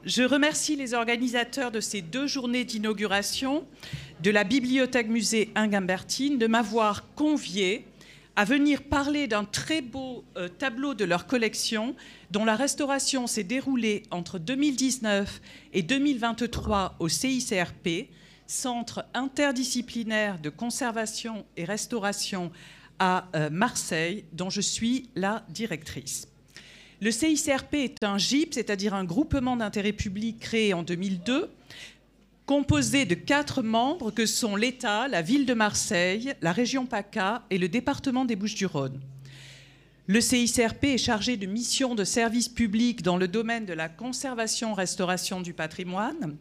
Je remercie les organisateurs de ces 2 journées d'inauguration de la Bibliothèque-Musée Inguimbertine de m'avoir convié à venir parler d'un très beau tableau de leur collection dont la restauration s'est déroulée entre 2019 et 2023 au CICRP, Centre interdisciplinaire de conservation et restauration à Marseille, dont je suis la directrice. Le CICRP est un GIP, c'est-à-dire un groupement d'intérêt public créé en 2002, composé de 4 membres que sont l'État, la ville de Marseille, la région PACA et le département des Bouches-du-Rhône. Le CICRP est chargé de missions de service public dans le domaine de la conservation-restauration du patrimoine,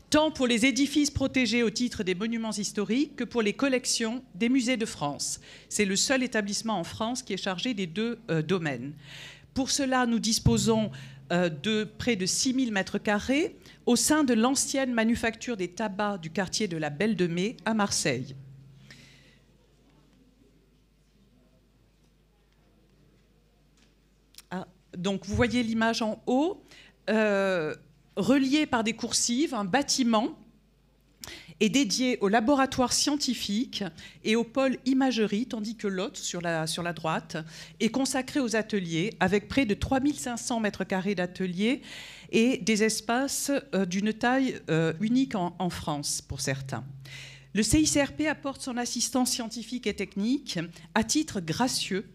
tant pour les édifices protégés au titre des monuments historiques que pour les collections des musées de France. C'est le seul établissement en France qui est chargé des 2 domaines. Pour cela, nous disposons de près de 6000 m² au sein de l'ancienne manufacture des tabacs du quartier de la Belle de Mai à Marseille. Donc vous voyez l'image en haut, relié par des coursives, un bâtiment est dédié au laboratoire scientifique et au pôle imagerie, tandis que l'autre, sur la droite, est consacré aux ateliers, avec près de 3500 m² d'ateliers et des espaces d'une taille unique en France, pour certains. Le CICRP apporte son assistance scientifique et technique à titre gracieux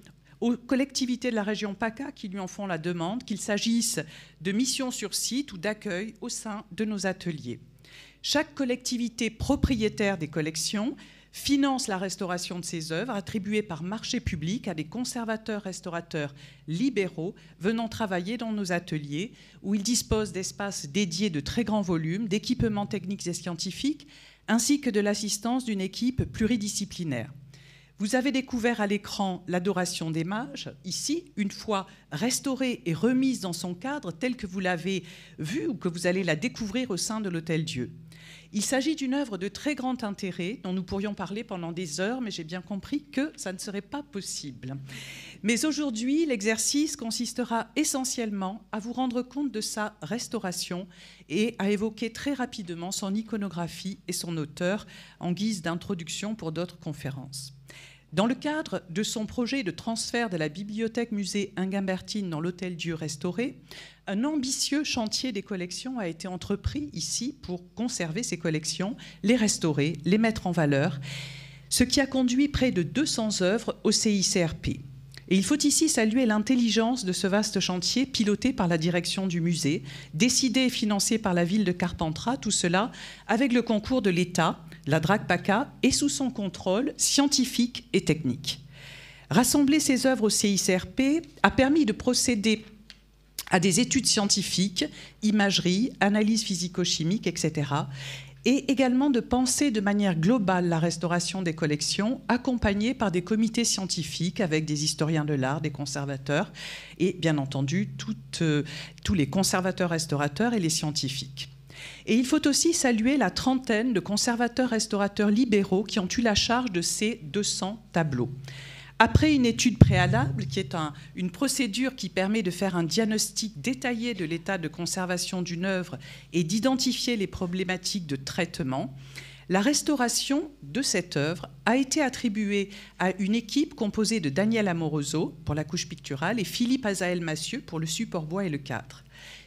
aux collectivités de la région PACA qui lui en font la demande, qu'il s'agisse de missions sur site ou d'accueil au sein de nos ateliers. Chaque collectivité propriétaire des collections finance la restauration de ses œuvres attribuées par marché public à des conservateurs-restaurateurs libéraux venant travailler dans nos ateliers où ils disposent d'espaces dédiés de très grands volumes, d'équipements techniques et scientifiques, ainsi que de l'assistance d'une équipe pluridisciplinaire. Vous avez découvert à l'écran l'Adoration des mages, ici, une fois restaurée et remise dans son cadre tel que vous l'avez vu ou que vous allez la découvrir au sein de l'Hôtel-Dieu. Il s'agit d'une œuvre de très grand intérêt dont nous pourrions parler pendant des heures, mais j'ai bien compris que ça ne serait pas possible. Mais aujourd'hui, l'exercice consistera essentiellement à vous rendre compte de sa restauration et à évoquer très rapidement son iconographie et son auteur en guise d'introduction pour d'autres conférences. Dans le cadre de son projet de transfert de la Bibliothèque-Musée Inguimbertine dans l'Hôtel-Dieu restauré, un ambitieux chantier des collections a été entrepris ici pour conserver ces collections, les restaurer, les mettre en valeur, ce qui a conduit près de 200 œuvres au CICRP. Et il faut ici saluer l'intelligence de ce vaste chantier piloté par la direction du musée, décidé et financé par la ville de Carpentras, tout cela avec le concours de l'État, la DRAC PACA, et sous son contrôle scientifique et technique. Rassembler ces œuvres au CICRP a permis de procéder à des études scientifiques, imagerie, analyse physico-chimique, etc., et également de penser de manière globale la restauration des collections, accompagnée par des comités scientifiques avec des historiens de l'art, des conservateurs, et bien entendu tous les conservateurs-restaurateurs et les scientifiques. Et il faut aussi saluer la trentaine de conservateurs-restaurateurs libéraux qui ont eu la charge de ces 200 tableaux. Après une étude préalable, qui est une procédure qui permet de faire un diagnostic détaillé de l'état de conservation d'une œuvre et d'identifier les problématiques de traitement, la restauration de cette œuvre a été attribuée à une équipe composée de Daniel Amoroso pour la couche picturale et Philippe Azaël-Massieu pour le support bois et le cadre.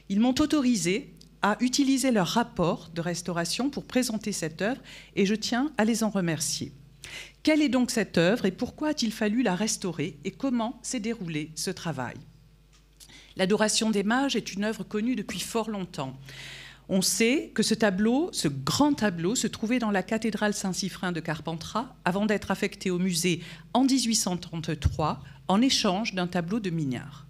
Ils m'ont autorisé à utiliser leur rapport de restauration pour présenter cette œuvre et je tiens à les en remercier. Quelle est donc cette œuvre et pourquoi a-t-il fallu la restaurer et comment s'est déroulé ce travail? L'Adoration des mages est une œuvre connue depuis fort longtemps. On sait que ce tableau, ce grand tableau, se trouvait dans la cathédrale Saint-Siffrin de Carpentras avant d'être affecté au musée en 1833 en échange d'un tableau de Mignard.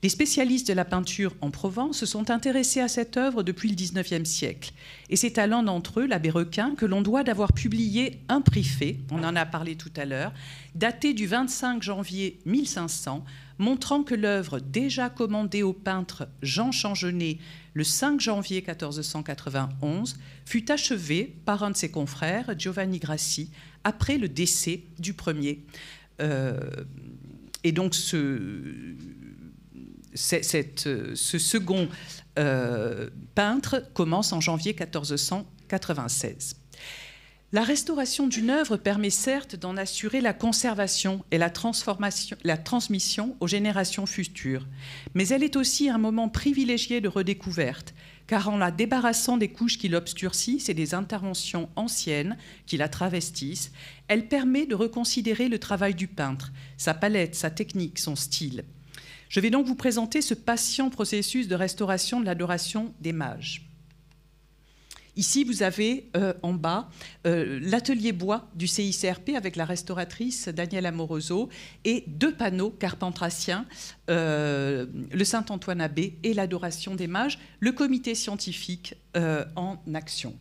Les spécialistes de la peinture en Provence se sont intéressés à cette œuvre depuis le XIXe siècle. Et c'est à l'un d'entre eux, l'abbé Requin, que l'on doit d'avoir publié un préfet, on en a parlé tout à l'heure, daté du 25 janvier 1500, montrant que l'œuvre déjà commandée au peintre Jean Changenet le 5 janvier 1491 fut achevée par un de ses confrères, Giovanni Grassi, après le décès du premier. Et donc ce second peintre commence en janvier 1496. La restauration d'une œuvre permet certes d'en assurer la conservation et la transmission aux générations futures, mais elle est aussi un moment privilégié de redécouverte, car en la débarrassant des couches qui l'obscurcissent et des interventions anciennes qui la travestissent, elle permet de reconsidérer le travail du peintre, sa palette, sa technique, son style. Je vais donc vous présenter ce patient processus de restauration de l'adoration des mages. Ici, vous avez en bas l'atelier bois du CICRP avec la restauratrice Danielle Amoroso et 2 panneaux carpentraciens, le Saint-Antoine-Abbé et l'adoration des mages, le comité scientifique en action.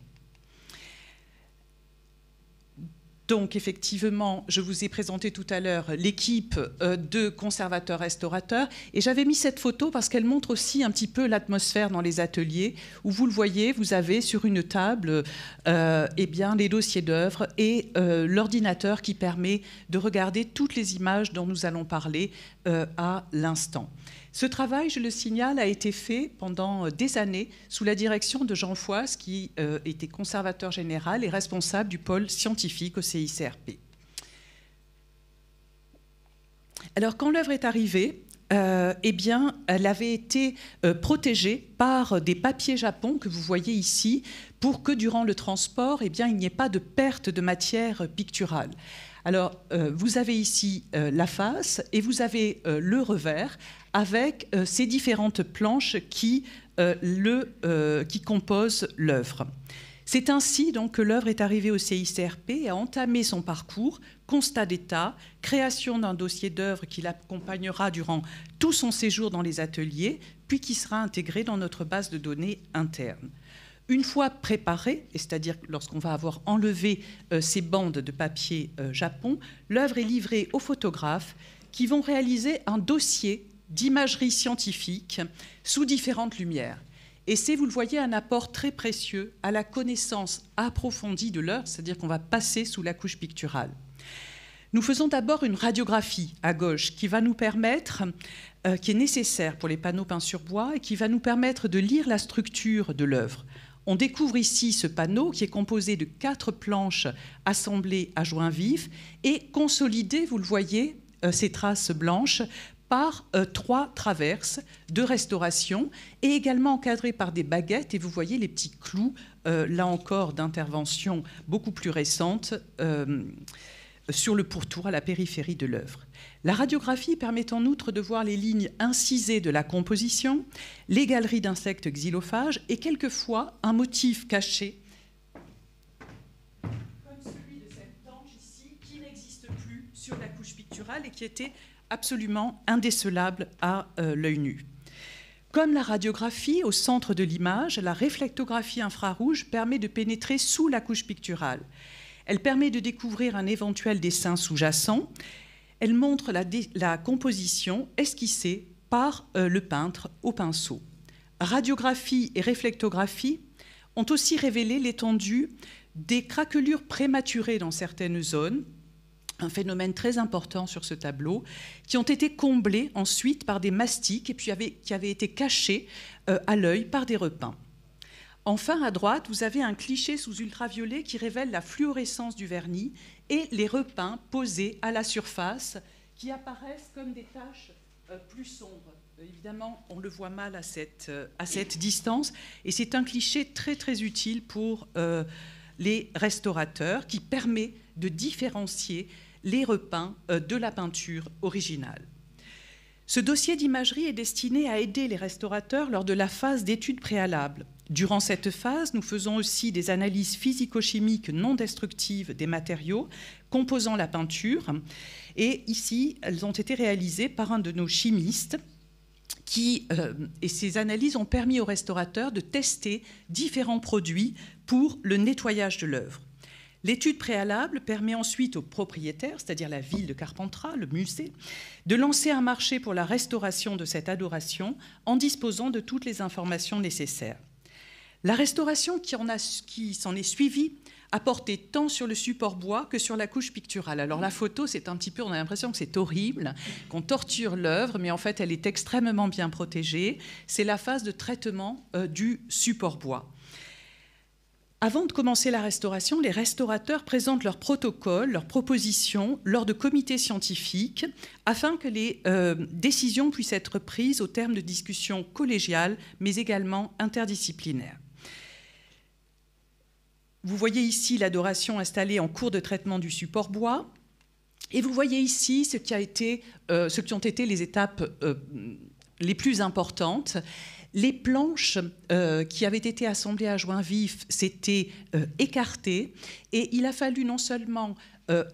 Donc, effectivement, je vous ai présenté tout à l'heure l'équipe de conservateurs-restaurateurs. Et j'avais mis cette photo parce qu'elle montre aussi un petit peu l'atmosphère dans les ateliers, où vous le voyez, vous avez sur une table eh bien, les dossiers d'œuvres et l'ordinateur qui permet de regarder toutes les images dont nous allons parler à l'instant. Ce travail, je le signale, a été fait pendant des années sous la direction de Jean Foisse, qui était conservateur général et responsable du pôle scientifique au CICRP. Alors, quand l'œuvre est arrivée, eh bien, elle avait été protégée par des papiers japon que vous voyez ici, pour que durant le transport, eh bien, il n'y ait pas de perte de matière picturale. Alors, vous avez ici la face et vous avez le revers avec ces différentes planches qui composent l'œuvre. C'est ainsi donc que l'œuvre est arrivée au CICRP et a entamé son parcours, constat d'état, création d'un dossier d'œuvre qui l'accompagnera durant tout son séjour dans les ateliers, puis qui sera intégré dans notre base de données interne. Une fois préparée, c'est-à-dire lorsqu'on va avoir enlevé ces bandes de papier japon, l'œuvre est livrée aux photographes qui vont réaliser un dossier d'imagerie scientifique sous différentes lumières. Et c'est, vous le voyez, un apport très précieux à la connaissance approfondie de l'œuvre, c'est-à-dire qu'on va passer sous la couche picturale. Nous faisons d'abord une radiographie à gauche qui va nous permettre, qui est nécessaire pour les panneaux peints sur bois et qui va nous permettre de lire la structure de l'œuvre. On découvre ici ce panneau qui est composé de 4 planches assemblées à joint vif et consolidées, vous le voyez, ces traces blanches, par 3 traverses de restauration et également encadrées par des baguettes. Et vous voyez les petits clous, là encore, d'intervention beaucoup plus récente sur le pourtour à la périphérie de l'œuvre. La radiographie permet en outre de voir les lignes incisées de la composition, les galeries d'insectes xylophages et quelquefois un motif caché, comme celui de cette planche ici, qui n'existe plus sur la couche picturale et qui était absolument indécelable à l'œil nu. Comme la radiographie, au centre de l'image, la réflectographie infrarouge permet de pénétrer sous la couche picturale. Elle permet de découvrir un éventuel dessin sous-jacent. Elle montre la composition esquissée par le peintre au pinceau. Radiographie et réflectographie ont aussi révélé l'étendue des craquelures prématurées dans certaines zones, un phénomène très important sur ce tableau, qui ont été comblés ensuite par des mastiques et puis qui avaient été cachés à l'œil par des repeints. Enfin, à droite, vous avez un cliché sous ultraviolet qui révèle la fluorescence du vernis et les repeints posés à la surface qui apparaissent comme des taches plus sombres. Évidemment, on le voit mal à cette distance et c'est un cliché très très utile pour les restaurateurs qui permet de différencier les repeints de la peinture originale. Ce dossier d'imagerie est destiné à aider les restaurateurs lors de la phase d'étude préalable. Durant cette phase, nous faisons aussi des analyses physico-chimiques non destructives des matériaux composant la peinture. Et ici, elles ont été réalisées par un de nos chimistes et ces analyses ont permis aux restaurateurs de tester différents produits pour le nettoyage de l'œuvre. L'étude préalable permet ensuite aux propriétaires, c'est-à-dire la ville de Carpentras, le musée, de lancer un marché pour la restauration de cette adoration en disposant de toutes les informations nécessaires. La restauration qui s'en est suivie a porté tant sur le support bois que sur la couche picturale. Alors la photo, c'est un petit peu, on a l'impression que c'est horrible, qu'on torture l'œuvre, mais en fait, elle est extrêmement bien protégée. C'est la phase de traitement du support bois. Avant de commencer la restauration, les restaurateurs présentent leurs protocoles, leurs propositions lors de comités scientifiques afin que les décisions puissent être prises au terme de discussions collégiales, mais également interdisciplinaires. Vous voyez ici l'adoration installée en cours de traitement du support bois. Et vous voyez ici ce qui ont été les étapes les plus importantes. Les planches qui avaient été assemblées à joint vif s'étaient écartées. Et il a fallu non seulement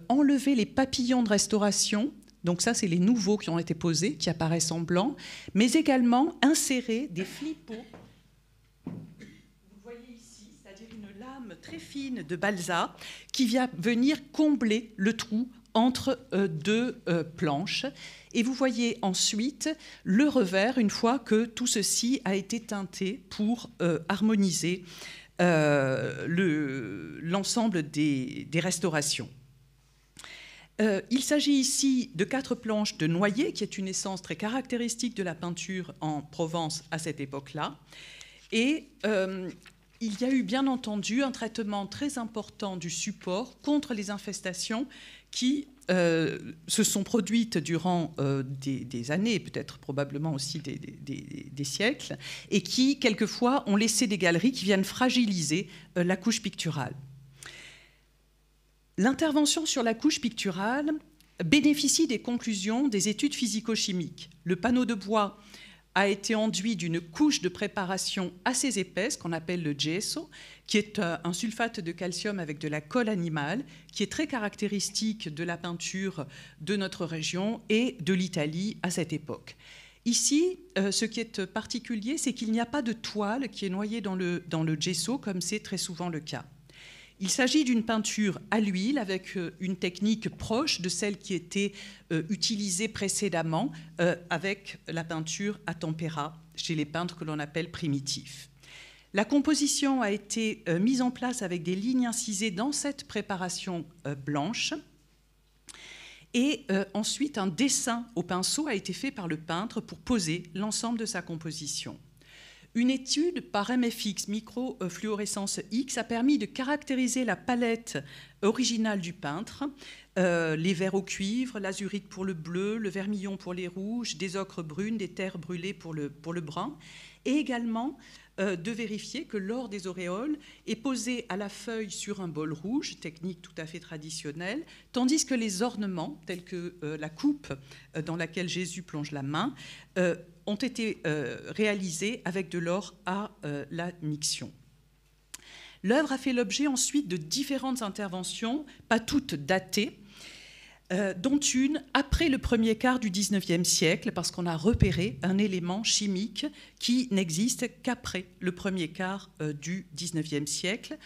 enlever les papillons de restauration, donc ça c'est les nouveaux qui ont été posés, qui apparaissent en blanc, mais également insérer des flipos. Très fine de balsa qui vient venir combler le trou entre deux planches. Et vous voyez ensuite le revers une fois que tout ceci a été teinté pour harmoniser l'ensemble des restaurations. Il s'agit ici de 4 planches de noyer, qui est une essence très caractéristique de la peinture en Provence à cette époque-là. Et il y a eu bien entendu un traitement très important du support contre les infestations qui se sont produites durant des années, peut-être probablement aussi des siècles, et qui, quelquefois, ont laissé des galeries qui viennent fragiliser la couche picturale. L'intervention sur la couche picturale bénéficie des conclusions des études physico-chimiques. Le panneau de bois a été enduit d'une couche de préparation assez épaisse qu'on appelle le gesso, qui est un sulfate de calcium avec de la colle animale, qui est très caractéristique de la peinture de notre région et de l'Italie à cette époque. Ici, ce qui est particulier, c'est qu'il n'y a pas de toile qui est noyée dans le gesso, comme c'est très souvent le cas. Il s'agit d'une peinture à l'huile avec une technique proche de celle qui était utilisée précédemment avec la peinture à tempéra chez les peintres que l'on appelle primitifs. La composition a été mise en place avec des lignes incisées dans cette préparation blanche. Et ensuite, un dessin au pinceau a été fait par le peintre pour poser l'ensemble de sa composition. Une étude par MFX, microfluorescence X, a permis de caractériser la palette originale du peintre, les verts au cuivre, l'azurite pour le bleu, le vermillon pour les rouges, des ocres brunes, des terres brûlées pour le brun, et également de vérifier que l'or des auréoles est posé à la feuille sur un bol rouge, technique tout à fait traditionnelle, tandis que les ornements, tels que la coupe dans laquelle Jésus plonge la main, ont été réalisés avec de l'or à la miction. L'œuvre a fait l'objet ensuite de différentes interventions, pas toutes datées, dont une après le premier quart du XIXe siècle, parce qu'on a repéré un élément chimique qui n'existe qu'après le premier quart du XIXe siècle.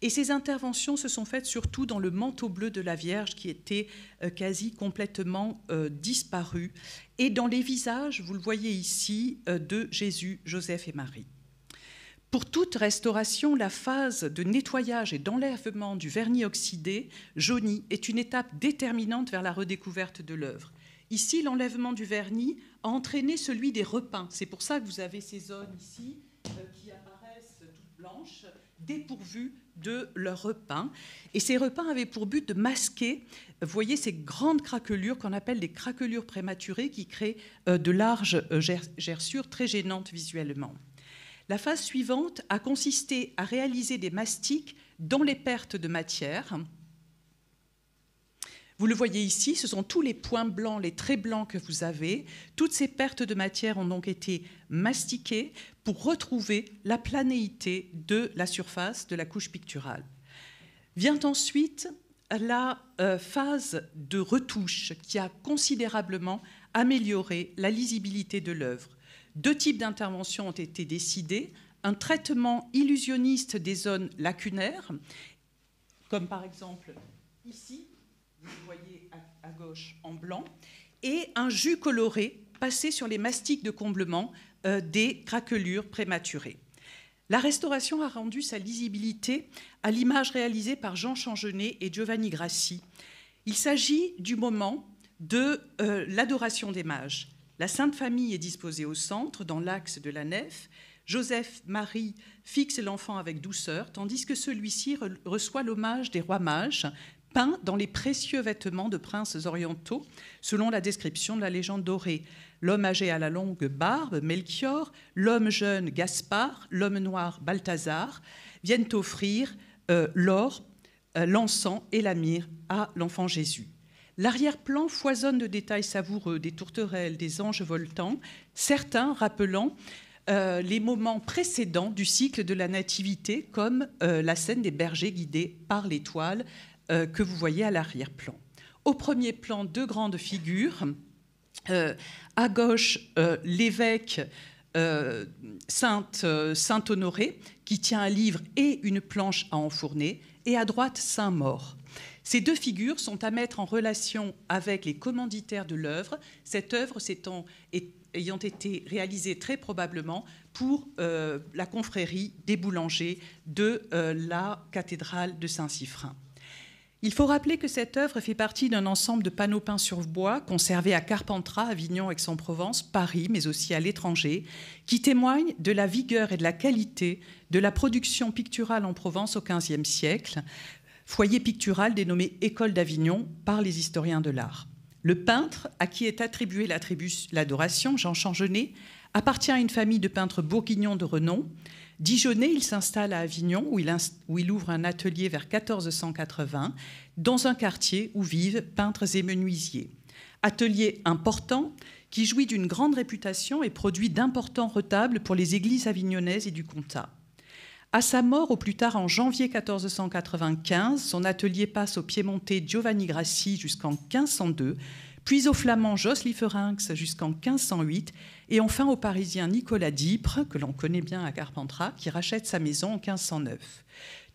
Et ces interventions se sont faites surtout dans le manteau bleu de la Vierge, qui était quasi complètement disparu, et dans les visages, vous le voyez ici, de Jésus, Joseph et Marie. Pour toute restauration, la phase de nettoyage et d'enlèvement du vernis oxydé, jauni, est une étape déterminante vers la redécouverte de l'œuvre. Ici, l'enlèvement du vernis a entraîné celui des repeints. C'est pour ça que vous avez ces zones ici qui apparaissent toutes blanches, dépourvues de leurs repeints. Et ces repeints avaient pour but de masquer, vous voyez, ces grandes craquelures qu'on appelle des craquelures prématurées qui créent de larges gerçures très gênantes visuellement. La phase suivante a consisté à réaliser des mastiques dans les pertes de matière. Vous le voyez ici, ce sont tous les points blancs, les traits blancs que vous avez. Toutes ces pertes de matière ont donc été mastiquées pour retrouver la planéité de la surface de la couche picturale. Vient ensuite la phase de retouche qui a considérablement amélioré la lisibilité de l'œuvre. 2 types d'interventions ont été décidées, un traitement illusionniste des zones lacunaires, comme par exemple ici, vous le voyez à gauche en blanc, et un jus coloré passé sur les mastiques de comblement des craquelures prématurées. La restauration a rendu sa lisibilité à l'image réalisée par Jean Changenet et Giovanni Grassi. Il s'agit du moment de l'adoration des mages. La Sainte Famille est disposée au centre, dans l'axe de la nef. Joseph-Marie fixe l'enfant avec douceur, tandis que celui-ci reçoit l'hommage des rois mages, peints dans les précieux vêtements de princes orientaux, selon la description de la légende dorée. L'homme âgé à la longue barbe, Melchior, l'homme jeune, Gaspard, l'homme noir, Balthazar, viennent offrir l'or, l'encens et la myrrhe à l'enfant Jésus. L'arrière-plan foisonne de détails savoureux, des tourterelles, des anges voltants, certains rappelant les moments précédents du cycle de la Nativité, comme la scène des bergers guidés par l'étoile que vous voyez à l'arrière-plan. Au premier plan, deux grandes figures. À gauche, l'évêque Saint-Honoré, qui tient un livre et une planche à enfourner, et à droite, Saint-Maur. Ces deux figures sont à mettre en relation avec les commanditaires de l'œuvre, cette œuvre ayant été réalisée très probablement pour la confrérie des boulangers de la cathédrale de Saint-Siffrin. Il faut rappeler que cette œuvre fait partie d'un ensemble de panneaux peints sur bois conservés à Carpentras, Avignon, Aix-en-Provence, Paris, mais aussi à l'étranger, qui témoignent de la vigueur et de la qualité de la production picturale en Provence au XVe siècle, foyer pictural dénommé École d'Avignon par les historiens de l'art. Le peintre, à qui est attribuée l'adoration, Jean Changenet, appartient à une famille de peintres bourguignons de renom. Dijonais, il s'installe à Avignon, où il ouvre un atelier vers 1480, dans un quartier où vivent peintres et menuisiers. Atelier important qui jouit d'une grande réputation et produit d'importants retables pour les églises avignonnaises et du comtat. À sa mort, au plus tard en janvier 1495, son atelier passe au piémontais Giovanni Grassi jusqu'en 1502, puis au flamand Jos Lieferinx jusqu'en 1508, et enfin au parisien Nicolas d'Ypres, que l'on connaît bien à Carpentras, qui rachète sa maison en 1509.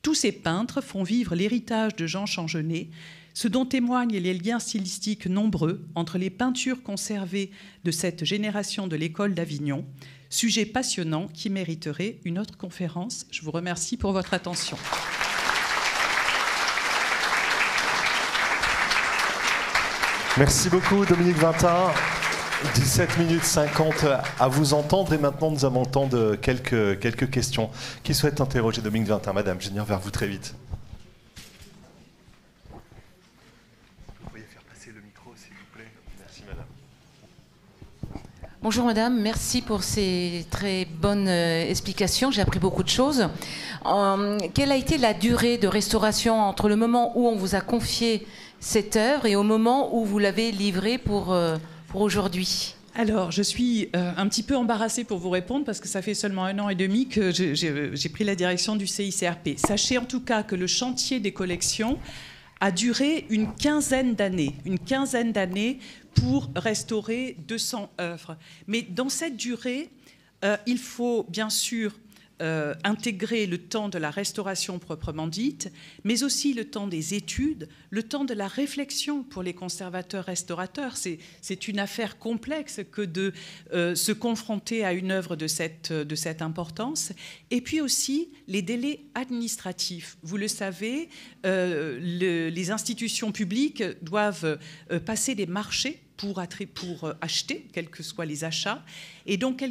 Tous ces peintres font vivre l'héritage de Jean Changenet, ce dont témoignent les liens stylistiques nombreux entre les peintures conservées de cette génération de l'école d'Avignon, sujet passionnant qui mériterait une autre conférence. Je vous remercie pour votre attention. Merci beaucoup Dominique Vintin. 17 minutes 50 à vous entendre et maintenant nous allons entendre quelques questions. Qui souhaite interroger Dominique Vintin? Madame, je viens vers vous très vite. Vous pourriez faire passer le micro s'il vous plaît. Merci madame. Bonjour madame, merci pour ces très bonnes explications, j'ai appris beaucoup de choses. Quelle a été la durée de restauration entre le moment où on vous a confié cette œuvre et au moment où vous l'avez livrée pour aujourd'hui? Alors, je suis un petit peu embarrassée pour vous répondre parce que ça fait seulement 1 an et demi que j'ai pris la direction du CICRP. Sachez en tout cas que le chantier des collections a duré une quinzaine d'années pour restaurer 200 œuvres. Mais dans cette durée, il faut bien sûr intégrer le temps de la restauration proprement dite, mais aussi le temps des études, le temps de la réflexion pour les conservateurs-restaurateurs. C'est une affaire complexe que de se confronter à une œuvre de cette importance. Et puis aussi les délais administratifs. Vous le savez, les institutions publiques doivent passer des marchés pour acheter, quels que soient les achats. Et donc,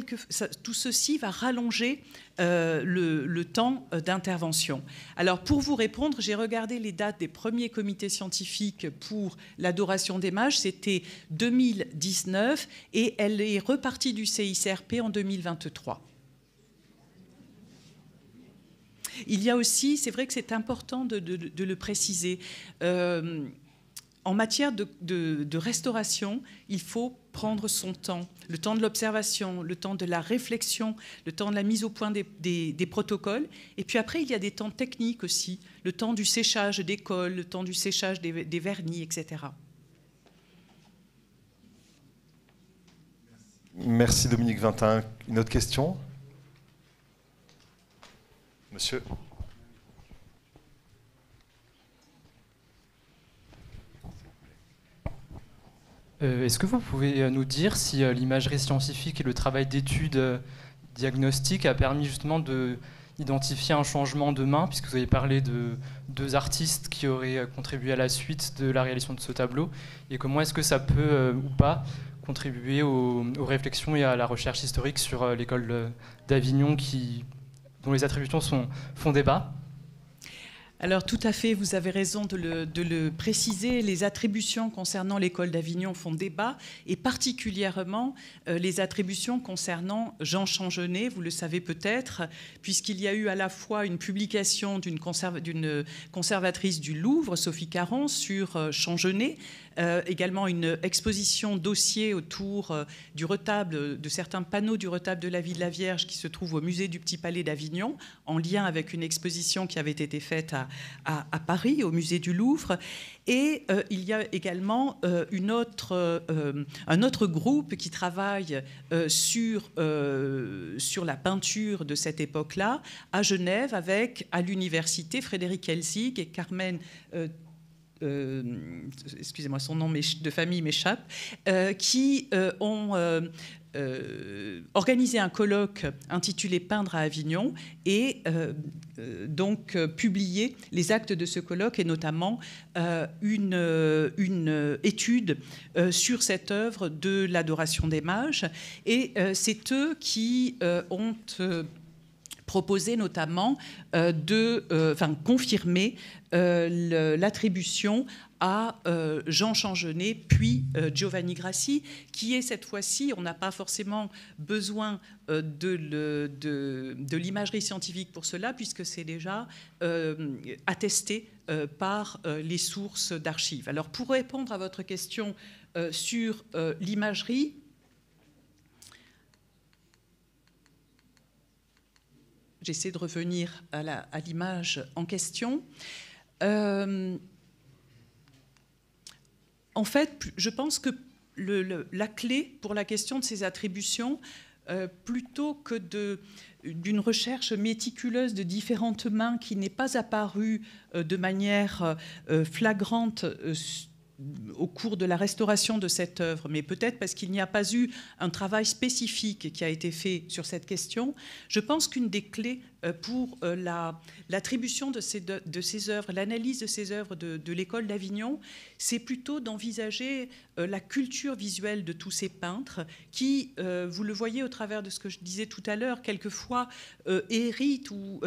tout ceci va rallonger le temps d'intervention. Alors, pour vous répondre, j'ai regardé les dates des premiers comités scientifiques pour l'adoration des mages. C'était 2019 et elle est repartie du CICRP en 2023. Il y a aussi, c'est vrai que c'est important de le préciser, en matière de restauration, il faut prendre son temps, le temps de l'observation, le temps de la réflexion, le temps de la mise au point des protocoles. Et puis après, il y a des temps techniques aussi, le temps du séchage des cols, le temps du séchage des vernis, etc. Merci Dominique Vintin. Une autre question? Monsieur. Est-ce que vous pouvez nous dire si l'imagerie scientifique et le travail d'études diagnostiques a permis justement identifier un changement de main, puisque vous avez parlé de 2 artistes qui auraient contribué à la suite de la réalisation de ce tableau, et comment est-ce que ça peut ou pas contribuer aux réflexions et à la recherche historique sur l'école d'Avignon dont les attributions font débat. Alors tout à fait, vous avez raison de le préciser, les attributions concernant l'école d'Avignon font débat, et particulièrement les attributions concernant Jean Changenet, vous le savez peut-être, puisqu'il y a eu à la fois une publication d'une conservatrice du Louvre, Sophie Caron, sur Changenet, également une exposition dossier autour du retable, de certains panneaux du retable de la vie de la Vierge qui se trouve au musée du Petit Palais d'Avignon, en lien avec une exposition qui avait été faite à Paris, au musée du Louvre. Et il y a également un autre groupe qui travaille sur la peinture de cette époque-là, à Genève, avec, à l'université, Frédéric Elzig et Carmen... excusez-moi, son nom de famille m'échappe, qui ont organisé un colloque intitulé Peindre à Avignon et donc publié les actes de ce colloque et notamment une étude sur cette œuvre de l'adoration des mages. Et c'est eux qui ont proposé notamment confirmer l'attribution à Jean Changenet, puis Giovanni Grassi, qui est cette fois-ci, on n'a pas forcément besoin de l'imagerie scientifique pour cela, puisque c'est déjà attesté par les sources d'archives. Alors pour répondre à votre question sur l'imagerie, j'essaie de revenir à l'image en question. En fait, je pense que la clé pour la question de ces attributions, plutôt que d'une recherche méticuleuse de différentes mains qui n'est pas apparue de manière flagrante au cours de la restauration de cette œuvre, mais peut-être parce qu'il n'y a pas eu un travail spécifique qui a été fait sur cette question, je pense qu'une des clés pour l'attribution de ces œuvres, l'analyse de ces œuvres de l'école d'Avignon, c'est plutôt d'envisager la culture visuelle de tous ces peintres qui, vous le voyez au travers de ce que je disais tout à l'heure, quelquefois héritent ou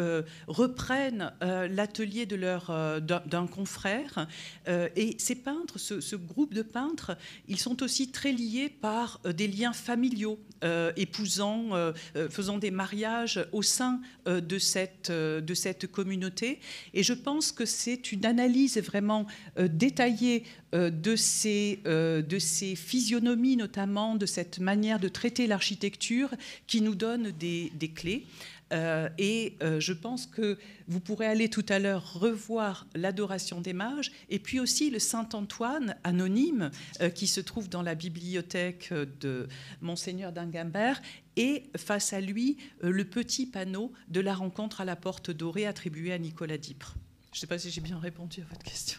reprennent l'atelier d'un confrère. Et ces peintres, ce groupe de peintres, ils sont aussi très liés par des liens familiaux, faisant des mariages au sein de cette communauté. Et je pense que c'est une analyse vraiment détaillée de ces physionomies, notamment de cette manière de traiter l'architecture, qui nous donne des clés. Je pense que vous pourrez aller tout à l'heure revoir l'adoration des mages et puis aussi le Saint-Antoine anonyme qui se trouve dans la bibliothèque de Monseigneur d'Inguimbert et face à lui le petit panneau de la rencontre à la porte dorée attribué à Nicolas d'Ypres. Je ne sais pas si j'ai bien répondu à votre question.